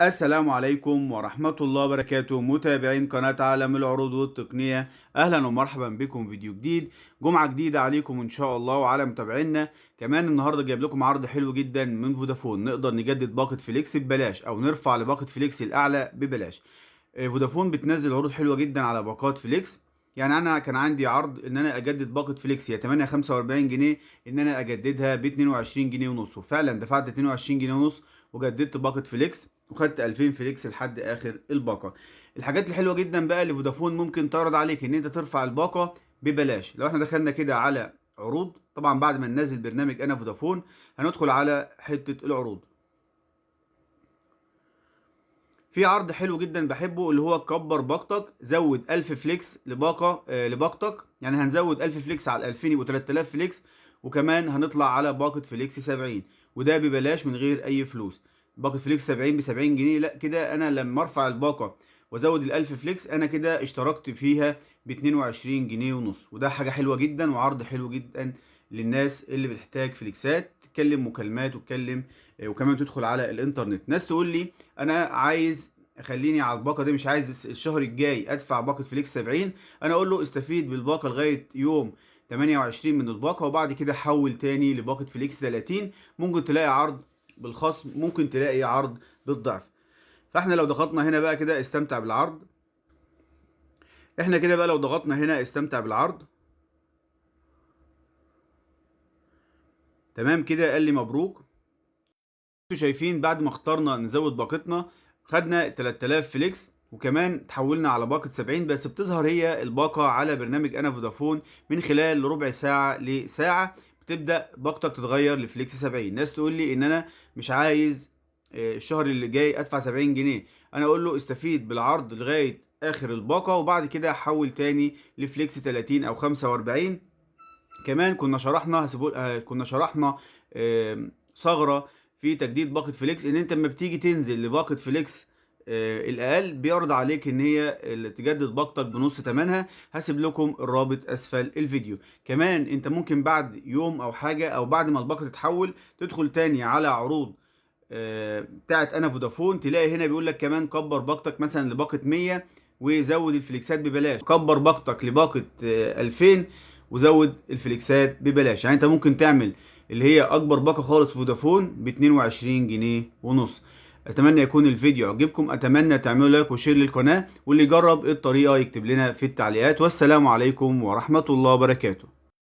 السلام عليكم ورحمة الله وبركاته، متابعين قناة عالم العروض والتقنية. أهلا ومرحبا بكم فيديو جديد، جمعة جديدة عليكم إن شاء الله وعلى متابعينا. كمان النهاردة جايب لكم عرض حلو جدا من فودافون، نقدر نجدد باقة فليكس ببلاش أو نرفع لباقة فليكس الأعلى ببلاش. فودافون بتنزل عروض حلوة جدا على باقات فليكس. يعني أنا كان عندي عرض إن أنا أجدد باقة فليكس هي 845 جنيه، إن أنا أجددها ب 22 جنيه ونص، وفعلا دفعت 22 جنيه ونص وجددت باقة فليكس وخدت 2000 فليكس لحد اخر الباقه. الحاجات الحلوه جدا بقى اللي فودافون ممكن تعرض عليك ان انت ترفع الباقه ببلاش. لو احنا دخلنا كده على عروض، طبعا بعد ما ننزل برنامج انا فودافون هندخل على حته العروض. في عرض حلو جدا بحبه اللي هو كبر باقتك، زود 1000 فليكس لباقتك. يعني هنزود 1000 فليكس على 2000 يبقوا 3000 فليكس، وكمان هنطلع على باقة فليكس 70 وده ببلاش من غير اي فلوس. باقة فليكس 70 ب 70 جنيه، لا كده انا لما ارفع الباقة وازود ال 1000 فليكس انا كده اشتركت فيها ب 22 جنيه ونص، وده حاجة حلوة جدا وعرض حلو جدا للناس اللي بتحتاج فليكسات تتكلم مكالمات وتكلم وكمان تدخل على الانترنت. ناس تقول لي انا عايز اخليني على الباقه دي، مش عايز الشهر الجاي ادفع باقه فليكس 70. انا اقول له استفيد بالباقه لغايه يوم 28 من الباقه، وبعد كده حول تاني لباقه فليكس 30. ممكن تلاقي عرض بالخصم، ممكن تلاقي عرض بالضعف. فاحنا لو ضغطنا هنا بقى كده استمتع بالعرض. احنا كده بقى لو ضغطنا هنا استمتع بالعرض، تمام كده قال لي مبروك. انتوا شايفين بعد ما اخترنا نزود باقتنا خدنا 3000 فليكس، وكمان تحولنا على باقة 70. بس بتظهر هي الباقة على برنامج انا فودافون من خلال ربع ساعة لساعة، بتبدأ باقتك تتغير لفليكس 70. ناس تقول لي ان انا مش عايز الشهر اللي جاي ادفع 70 جنيه. انا اقول له استفيد بالعرض لغاية اخر الباقة، وبعد كده حول تاني لفليكس 30 او 45. كمان كنا شرحنا ثغرة في تجديد باقة فليكس، ان انت لما بتيجي تنزل لباقة فليكس الاقل بيعرض عليك ان هي تجدد باقتك بنص ثمنها. هسيب لكم الرابط اسفل الفيديو. كمان انت ممكن بعد يوم او حاجة او بعد ما الباقة تتحول تدخل تاني على عروض بتاعت انا فودافون، تلاقي هنا بيقول لك كمان كبر باقتك مثلا لباقة 100 وزود الفليكسات ببلاش، كبر باقتك لباقة 2000 وزود الفليكسات ببلاش. يعني انت ممكن تعمل اللي هي اكبر باقة خالص فودافون ب 22 جنيه ونص. اتمنى يكون الفيديو عجبكم، اتمنى تعملوا لايك وشير للقناة، واللي يجرب الطريقة يكتب لنا في التعليقات. والسلام عليكم ورحمة الله وبركاته.